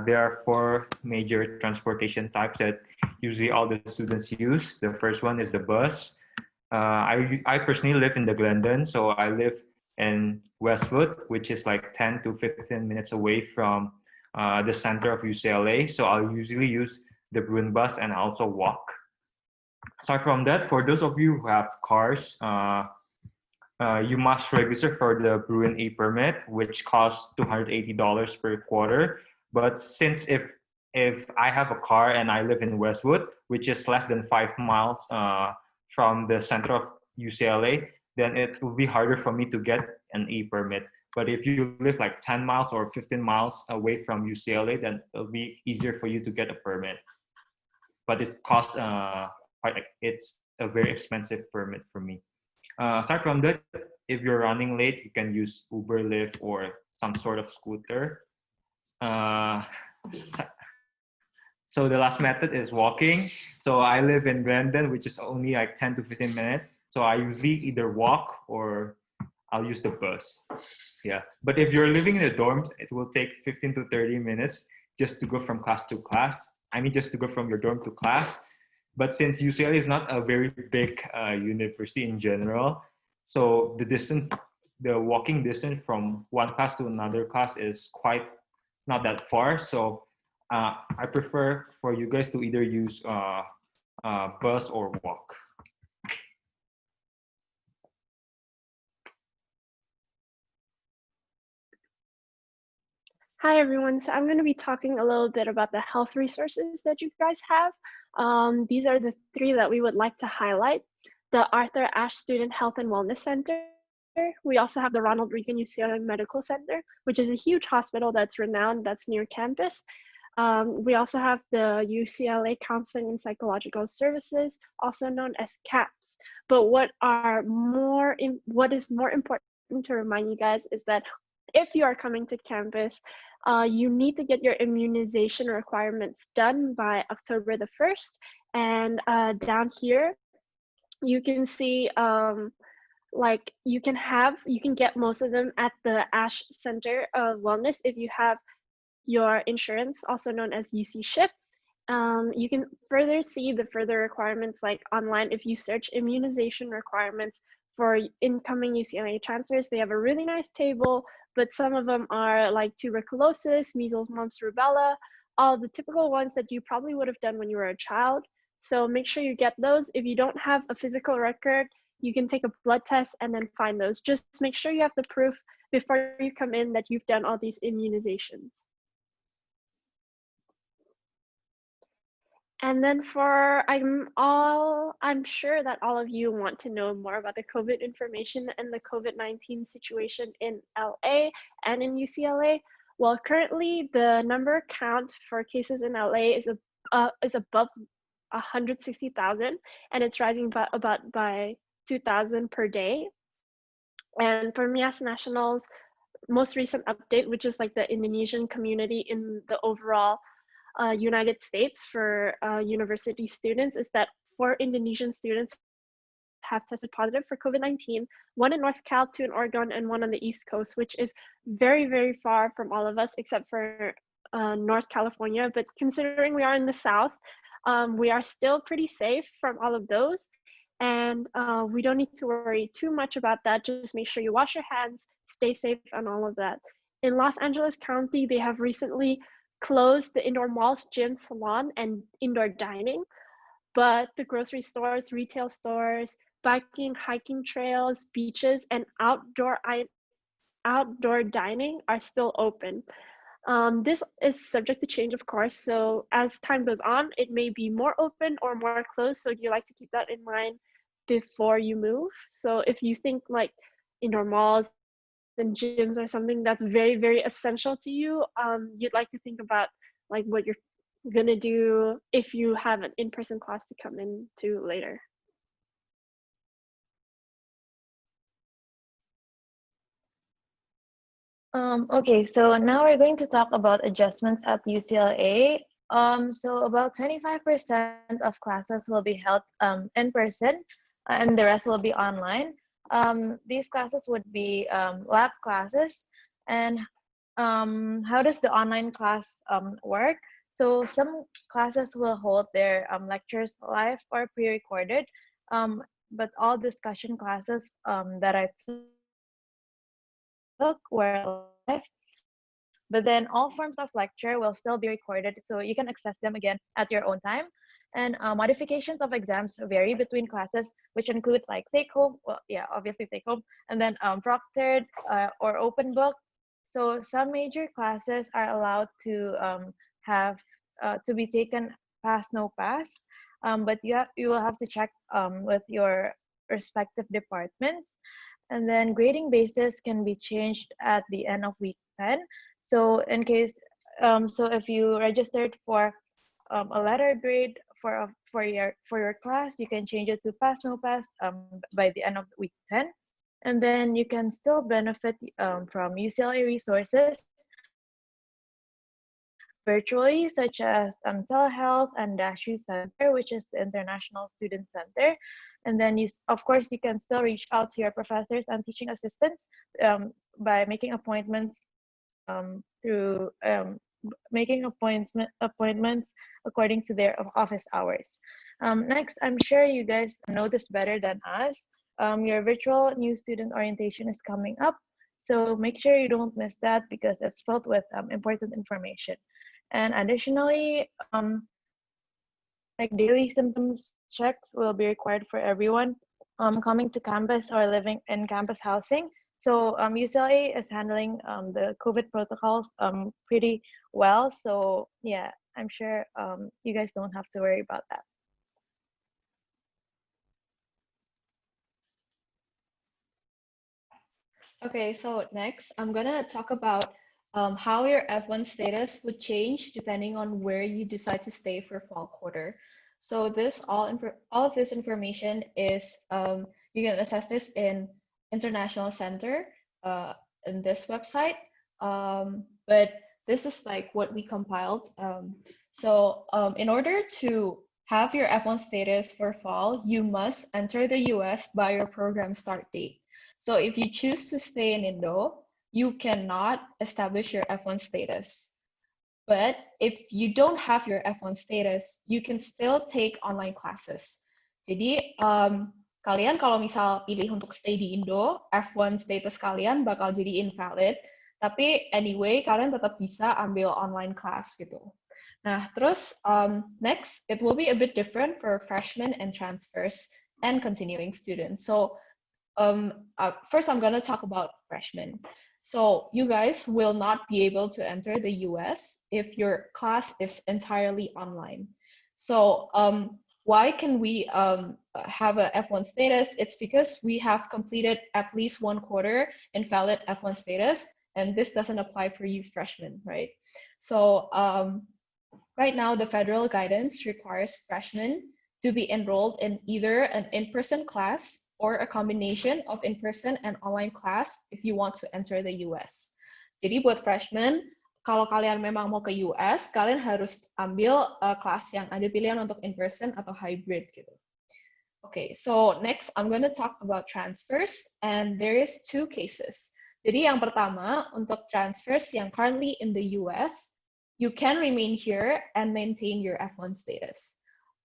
there are 4 major transportation types that usually all the students use. The first one is the bus. I personally live in the Glendon, so I live in Westwood, which is like 10 to 15 minutes away from the center of UCLA. So I'll usually use the Bruin bus and also walk. Aside from that, for those of you who have cars, you must register for the Bruin e-permit, which costs $280 per quarter. But since if I have a car and I live in Westwood, which is less than 5 miles from the center of UCLA, then it will be harder for me to get an e-permit. But if you live like 10 miles or 15 miles away from UCLA, then it'll be easier for you to get a permit. But it costs it's a very expensive permit for me. Aside from that, if you're running late, you can use Uber, Lyft, or some sort of scooter. So the last method is walking. So I live in Brandon, which is only like 10 to 15 minutes. So I usually either walk or I'll use the bus. Yeah. But if you're living in a dorm, it will take 15 to 30 minutes just to go from class to class. I mean, just to go from your dorm to class. But since UCLA is not a very big university in general, so the walking distance from one class to another class is quite not that far. So I prefer for you guys to either use bus or walk. Hi everyone, so I'm going to be talking a little bit about the health resources that you guys have. These are the 3 that we would like to highlight. The Arthur Ashe Student Health and Wellness Center, We also have the Ronald Reagan UCLA Medical Center, which is a huge hospital that's renowned, that's near campus. We also have the UCLA Counseling and Psychological Services, also known as CAPS. But what is more important to remind you guys is that if you are coming to campus, you need to get your immunization requirements done by October the 1st. And down here, you can see like you can get most of them at the Ash Center of Wellness if you have your insurance, also known as UC SHIP. You can further see the further requirements like online if you search immunization requirements for incoming UCLA transfers. They have a really nice table, but some of them are like tuberculosis, measles, mumps, rubella, all the typical ones that you probably would have done when you were a child. So make sure you get those. If you don't have a physical record, you can take a blood test and then find those. Just make sure you have the proof before you come in that you've done all these immunizations. And then I'm sure that all of you want to know more about the COVID information and the COVID-19 situation in LA and in UCLA. Well, currently the number count for cases in LA is above 160,000, and it's rising by 2,000 per day. And for Mias National's most recent update, which is like the Indonesian community in the overall United States for university students, is that 4 Indonesian students have tested positive for COVID-19, 1 in North Cal, 2 in Oregon, and 1 on the East Coast, which is very, very far from all of us except for North California. But considering we are in the South, we are still pretty safe from all of those. And we don't need to worry too much about that. Just make sure you wash your hands, stay safe, and all of that. In Los Angeles County, they have recently closed the indoor malls, gym, salon, and indoor dining. But the grocery stores, retail stores, biking, hiking trails, beaches, and outdoor dining are still open. This is subject to change, of course. So as time goes on, it may be more open or more closed. So you like to keep that in mind before you move. So if you think like indoor malls and gyms are something that's very, very essential to you, you'd like to think about like what you're gonna do if you have an in-person class to come into later. Okay, so now we're going to talk about adjustments at UCLA. So about 25% of classes will be held in person, and the rest will be online. These classes would be lab classes. And how does the online class work? So some classes will hold their lectures live or pre-recorded, but all discussion classes that I took were live. But then all forms of lecture will still be recorded, so you can access them again at your own time. And modifications of exams vary between classes, which include like take-home, well, yeah, obviously take-home, and then proctored or open book. So some major classes are allowed to have to be taken pass no pass, but you will have to check with your respective departments. And then grading basis can be changed at the end of week 10. So in case, so if you registered for a letter grade for your class, you can change it to pass no pass by the end of week 10. And then you can still benefit from UCLA resources virtually, such as telehealth and DASHU Center, which is the International Student Center. And then of course, you can still reach out to your professors and teaching assistants by making appointments through making appointments according to their office hours. Next, I'm sure you guys know this better than us. Your virtual new student orientation is coming up. So make sure you don't miss that because it's filled with important information. And additionally, like daily symptoms checks will be required for everyone coming to campus or living in campus housing. So UCLA is handling the COVID protocols pretty well. So yeah, I'm sure you guys don't have to worry about that. Okay, so next I'm gonna talk about how your F1 status would change depending on where you decide to stay for fall quarter. So this all of this information is you can access this in International Center in this website. But this is like what we compiled. In order to have your F1 status for fall, you must enter the US by your program start date. So if you choose to stay in Indo, you cannot establish your F1 status. But if you don't have your F1 status, you can still take online classes. Jadi kalian kalau misal pilih untuk stay di Indo, F1 status kalian bakal jadi invalid. Tapi anyway, kalian tetap bisa ambil online class gitu. Nah, terus next, it will be a bit different for freshmen and transfers and continuing students. So first I'm going to talk about freshmen. So you guys will not be able to enter the US if your class is entirely online. So why can we have a F1 status? It's because we have completed at least one quarter in valid F1 status, and this doesn't apply for you freshmen, right? So right now, the federal guidance requires freshmen to be enrolled in either an in-person class or a combination of in-person and online class if you want to enter the US. Jadi buat freshmen, kalau kalian memang mau ke US, kalian harus ambil kelas yang ada pilihan untuk in-person atau hybrid gitu. Okay, so next I'm going to talk about transfers, and there is two cases. Jadi yang pertama, untuk transfers yang currently in the US, you can remain here and maintain your F1 status.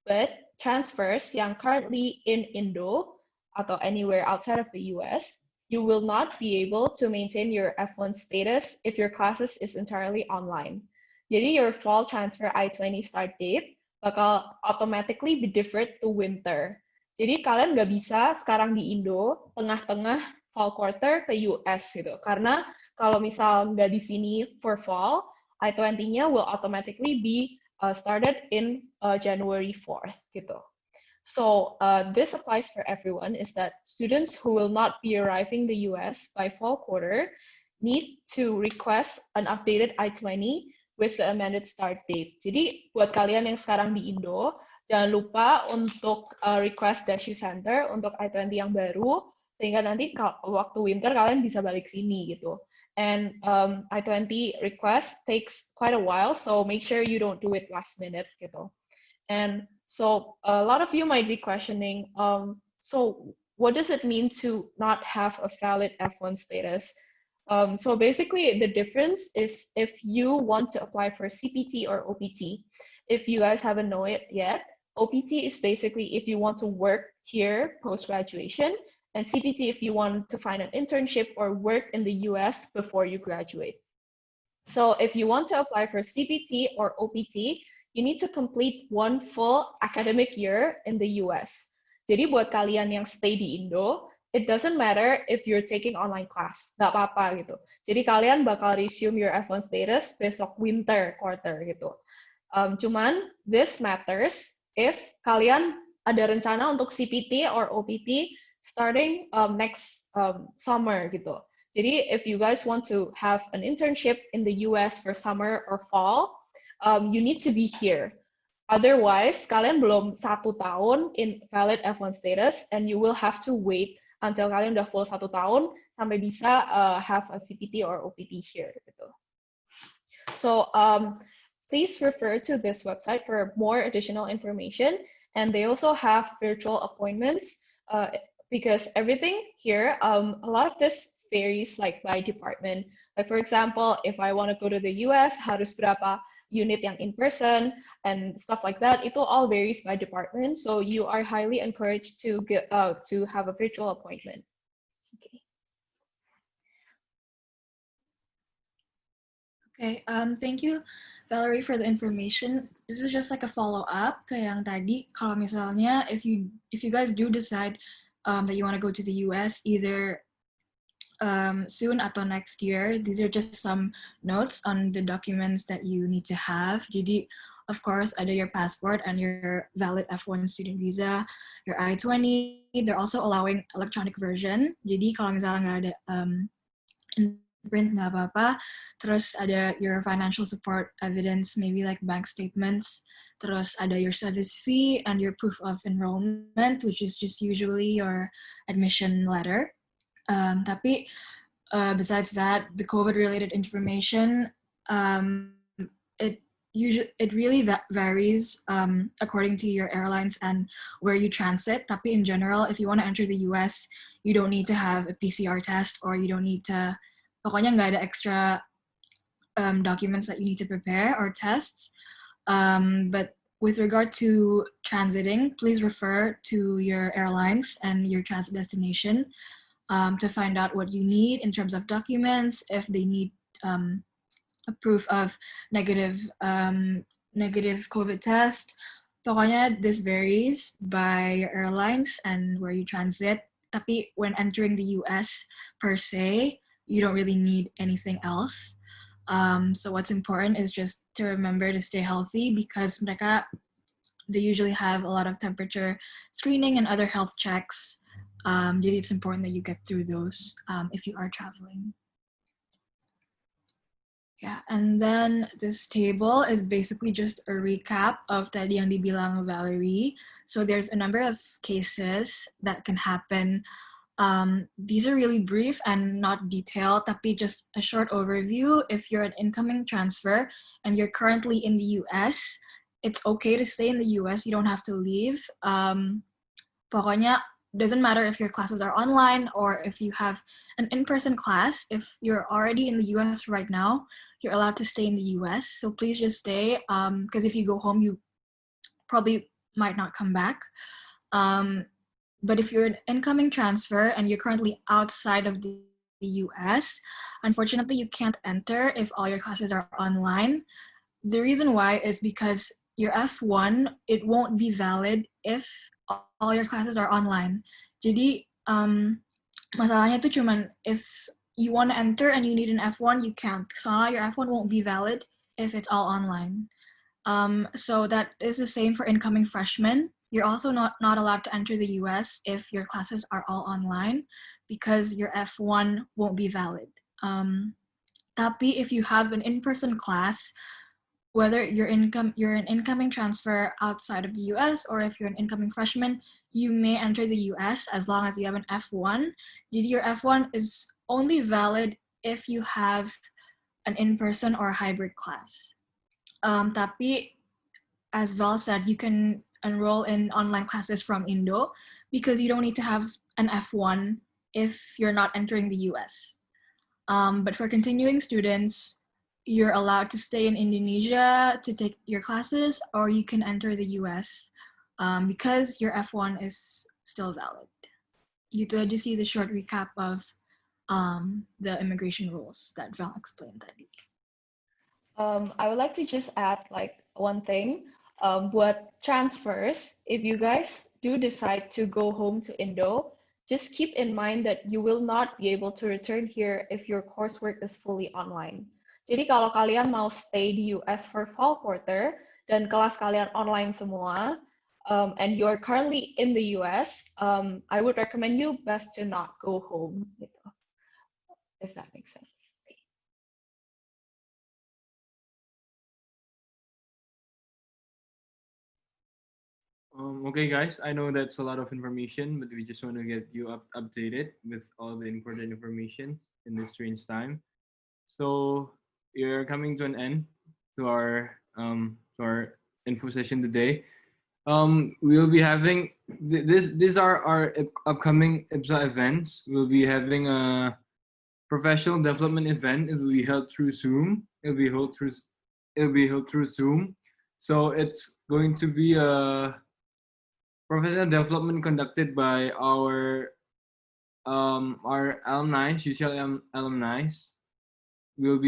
But transfers yang currently in Indo atau anywhere outside of the US, you will not be able to maintain your F1 status if your classes is entirely online. Jadi your fall transfer I-20 start date bakal automatically be deferred to winter. Jadi kalian nggak bisa sekarang di Indo, tengah-tengah fall quarter ke US gitu. Karena kalau misal nggak di sini for fall, I-20-nya will automatically be started in January 4th gitu. So this applies for everyone, is that students who will not be arriving the US by fall quarter need to request an updated I-20 with the amended start date. Jadi buat kalian yang sekarang di Indo, jangan lupa untuk request Dashu Center untuk I-20 yang baru, sehingga nanti waktu winter kalian bisa balik sini gitu. And I-20 request takes quite a while, so make sure you don't do it last minute gitu. And so a lot of you might be questioning, so what does it mean to not have a valid F1 status? So basically the difference is if you want to apply for CPT or OPT. If you guys haven't known it yet, OPT is basically if you want to work here post-graduation, and CPT if you want to find an internship or work in the US before you graduate. So if you want to apply for CPT or OPT, you need to complete one full academic year in the US. Jadi buat kalian yang stay di Indo, it doesn't matter if you're taking online class, nggak apa-apa gitu. Jadi kalian bakal resume your F1 status besok winter quarter gitu. Cuman this matters if kalian ada rencana untuk CPT or OPT starting next summer gitu. Jadi if you guys want to have an internship in the US for summer or fall, you need to be here. Otherwise, kalian belum 1 tahun in valid F1 status, and you will have to wait until kalian udah full 1 tahun sampai bisa have a CPT or OPT here. Gitu. So please refer to this website for more additional information, and they also have virtual appointments because everything here, a lot of this varies like by department. Like for example, if I want to go to the US, harus berapa unit yang in person and stuff like that. It all varies by department, so you are highly encouraged to get to have a virtual appointment. Okay. Okay, thank you, Valerie, for the information. This is just like a follow-up ke yang tadi. Kalau misalnya, if you guys do decide that you want to go to the US, either soon atau next year, these are just some notes on the documents that you need to have. Jadi, of course, ada your passport and your valid F1 student visa, your I-20. They're also allowing electronic version. Jadi, kalau misalnya nggak ada in print nggak apa-apa. Terus ada your financial support evidence, maybe like bank statements. Terus ada your service fee and your proof of enrollment, which is just usually your admission letter. Tapi besides that, the COVID-related information, it really varies according to your airlines and where you transit. Tapi in general, if you want to enter the US, you don't need to have a PCR test, or you don't need to, pokoknya nggak ada extra documents that you need to prepare or tests. But with regard to transiting, please refer to your airlines and your transit destination to find out what you need in terms of documents, if they need a proof of negative COVID test. Pokoknya this varies by your airlines and where you transit. Tapi when entering the US per se, you don't really need anything else. So what's important is just to remember to stay healthy, because they usually have a lot of temperature screening and other health checks. Jadi it's important that you get through those if you are traveling. Yeah, and then this table is basically just a recap of tadi yang dibilang Valerie. So there's a number of cases that can happen. These are really brief and not detailed, tapi just a short overview. If you're an incoming transfer and you're currently in the US, it's okay to stay in the US. You don't have to leave. Pokoknya, doesn't matter if your classes are online or if you have an in-person class. If you're already in the US right now, you're allowed to stay in the US. So please just stay, because if you go home, you probably might not come back. But if you're an incoming transfer and you're currently outside of the US, unfortunately, you can't enter if all your classes are online. The reason why is because your F1, it won't be valid if all your classes are online. Jadi, masalahnya tuh cuman if you want to enter and you need an F1, you can't. So your F1 won't be valid if it's all online. So that is the same for incoming freshmen. You're also not allowed to enter the US if your classes are all online, because your F1 won't be valid. Tapi if you have an in-person class, whether you're an incoming transfer outside of the US or if you're an incoming freshman, you may enter the US as long as you have an F1. Your F1 is only valid if you have an in-person or hybrid class. Tapi, as Val said, you can enroll in online classes from Indo because you don't need to have an F1 if you're not entering the US. But for continuing students, you're allowed to stay in Indonesia to take your classes, or you can enter the US because your F1 is still valid. You did see the short recap of the immigration rules that Val explained tadi. I would like to just add like one thing. Buat transfers, if you guys do decide to go home to Indo, just keep in mind that you will not be able to return here if your coursework is fully online. Jadi kalau kalian mau stay di US for fall quarter dan kelas kalian online semua, and you're currently in the US, I would recommend you best to not go home, gitu, if that makes sense. Okay, guys, I know that's a lot of information, but we just want to get you updated with all the important information in this strange time. So we're coming to an end to our info session today. We'll be having these are our upcoming IBSA events. We'll be having a professional development event. It will be held through Zoom. It'll be held through Zoom. So it's going to be a professional development conducted by our alumni, UCL alumni. We'll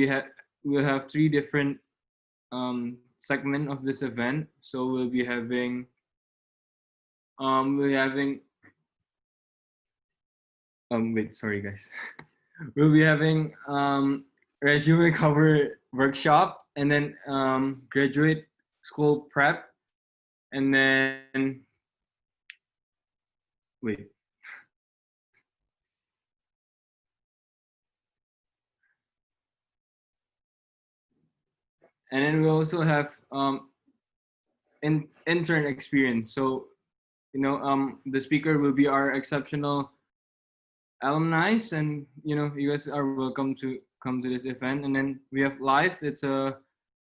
have 3 different segment of this event. So we'll be having wait, sorry guys. We'll be having resume cover workshop, and then graduate school prep, and then wait. And then we also have intern experience. So, the speaker will be our exceptional alumni, and you guys are welcome to come to this event. And then we have live. It's a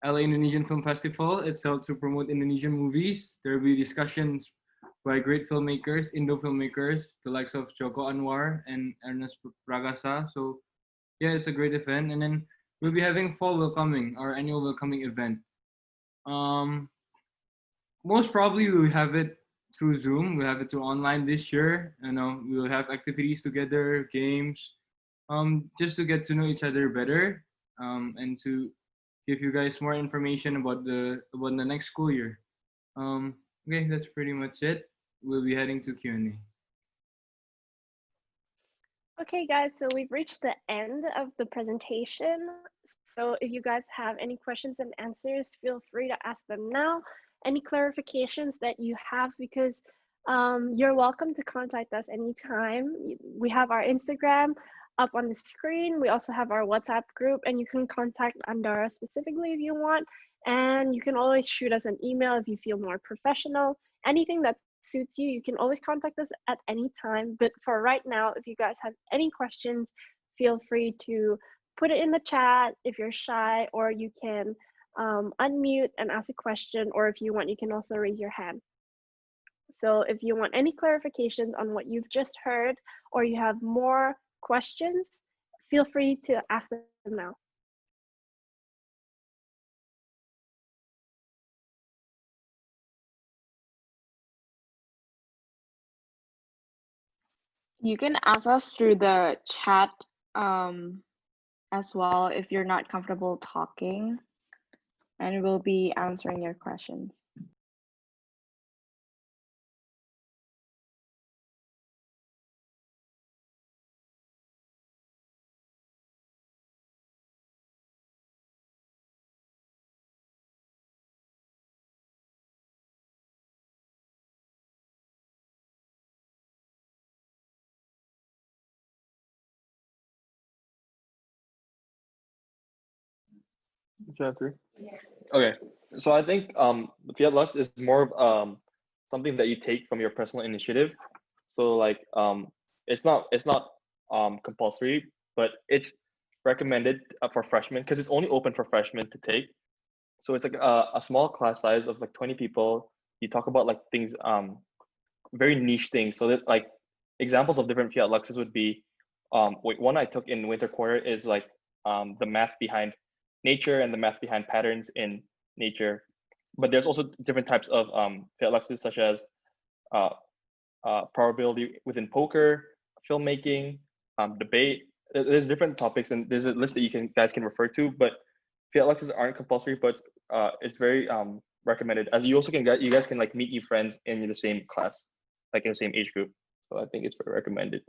LA Indonesian Film Festival. It's held to promote Indonesian movies. There will be discussions by great filmmakers, Indo filmmakers, the likes of Joko Anwar and Ernest Pragasa. So yeah, it's a great event. And then we'll be having Fall Welcoming, our annual welcoming event. Most probably we'll have it through Zoom. We'll have it through online this year. We'll have activities together, games, just to get to know each other better, and to give you guys more information about the next school year. Okay, that's pretty much it. We'll be heading to Q&A. Okay, guys, so we've reached the end of the presentation. So if you guys have any questions and answers, feel free to ask them now. Any clarifications that you have, because you're welcome to contact us anytime. We have our Instagram up on the screen. We also have our WhatsApp group, and you can contact Andara specifically if you want. And you can always shoot us an email if you feel more professional. Anything that suits you, you can always contact us at any time. But for right now, if you guys have any questions, feel free to put it in the chat if you're shy, or you can unmute and ask a question, or if you want, you can also raise your hand. So if you want any clarifications on what you've just heard, or you have more questions, feel free to ask them now. You can ask us through the chat as well if you're not comfortable talking, and we'll be answering your questions. Chapter. Okay, so I think the Fiat Lux is more of something that you take from your personal initiative. So like it's not compulsory, but it's recommended for freshmen because it's only open for freshmen to take. So it's like a small class size of like 20 people. You talk about like things, very niche things. So that like examples of different Fiat Luxes would be, one I took in winter quarter is like the math behind nature and the math behind patterns in nature. But there's also different types of Fiat Luxes, such as probability within poker, filmmaking, debate. There's different topics, and there's a list that you guys can refer to. But Fiat Luxes aren't compulsory, but it's very recommended. As you also can you guys can like meet new friends in the same class, like in the same age group. So I think it's very recommended.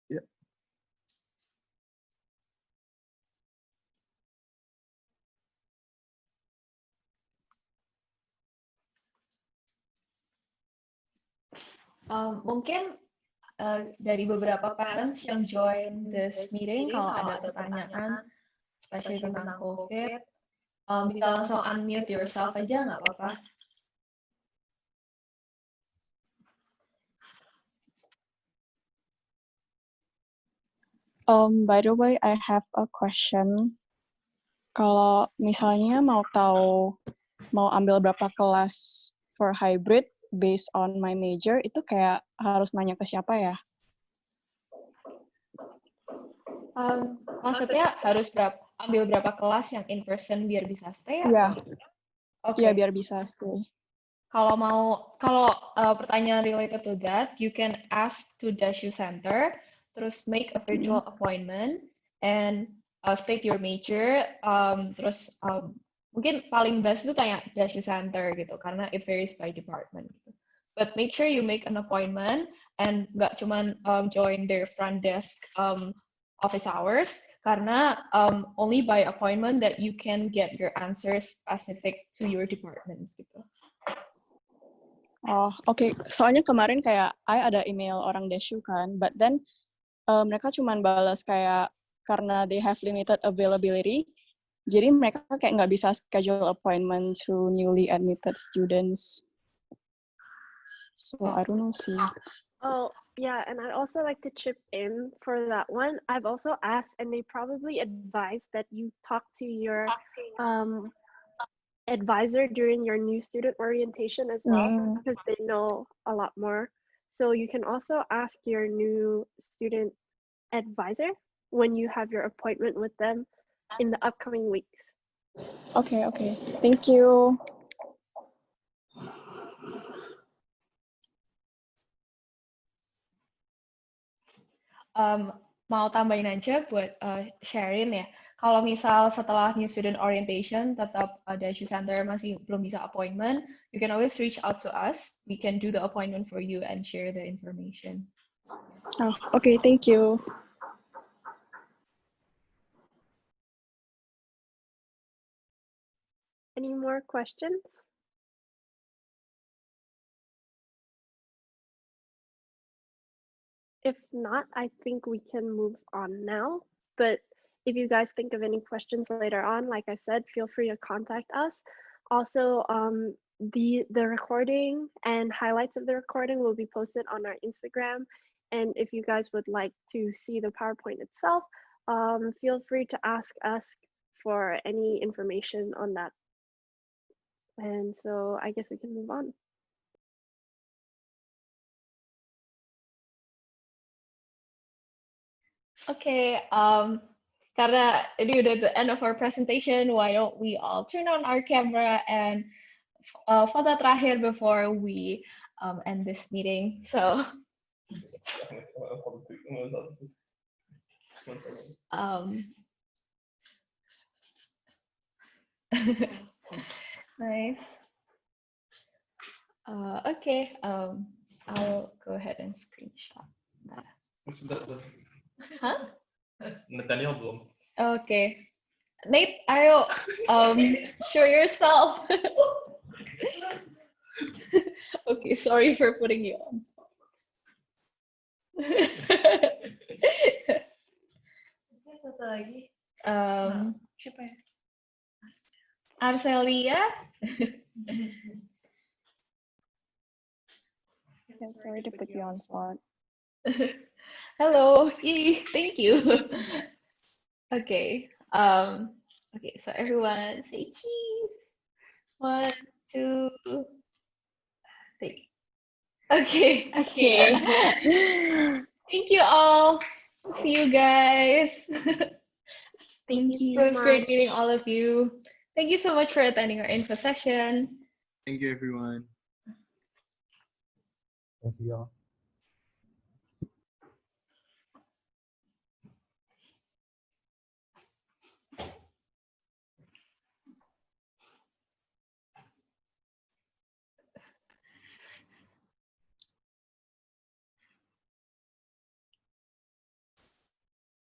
Yeah. Mungkin dari beberapa parents yang join this meeting, kalau ada pertanyaan, especially tentang COVID, bisa langsung unmute yourself aja, nggak apa-apa. By the way, I have a question. Kalau misalnya mau ambil berapa kelas for hybrid based on my major, itu kayak harus nanya ke siapa ya? Maksudnya harus ambil berapa kelas yang in person biar bisa stay? Iya. Oke. Iya, biar bisa stay. Kalau pertanyaan related to that, you can ask to Dashu Center, terus make a virtual appointment and state your major, terus mungkin paling best itu tanya Dashu Center gitu, karena it varies by department gitu. But make sure you make an appointment and nggak cuman join their front desk office hours, karena only by appointment that you can get your answers specific to your departments gitu. Oh, oke. Soalnya kemarin kayak I ada email orang Deshu kan, but then mereka cuman balas kayak karena they have limited availability. Jadi mereka kayak nggak bisa schedule appointment to newly admitted students. So I don't know sih. Oh, yeah, and I'd also like to chip in for that one. I've also asked, and they probably advise that you talk to your advisor during your new student orientation as well, because they know a lot more. So you can also ask your new student advisor when you have your appointment with them in the upcoming weeks. Okay. Thank you. Mau tambahin aja buat sharing ya. Kalau misal setelah new student orientation tetap ada issue center masih belum bisa appointment, you can always reach out to us. We can do the appointment for you and share the information. Oh, okay, thank you. Any more questions? If not, I think we can move on now. But if you guys think of any questions later on, like I said, feel free to contact us. Also, the recording and highlights of the recording will be posted on our Instagram. And if you guys would like to see the PowerPoint itself, feel free to ask us for any information on that. And so I guess we can move on. Okay, karena ini udah the end of our presentation, why don't we all turn on our camera and foto terakhir before we end this meeting. So, nice. Okay, I'll go ahead and screenshot that. Huh? Nathaniel belum. Okay. Nate, ayo, show yourself. Okay, sorry for putting you on. Satu lagi. Siapa ya? Arcelia. Yeah, sorry to put you on spot. Hello. Yay, thank you. Okay. Okay, so everyone say cheese. 1, 2, 3. Okay. Thank you all. See you guys. Thank you. It was great meeting all of you. Thank you so much for attending our info session. Thank you, everyone. Thank you all.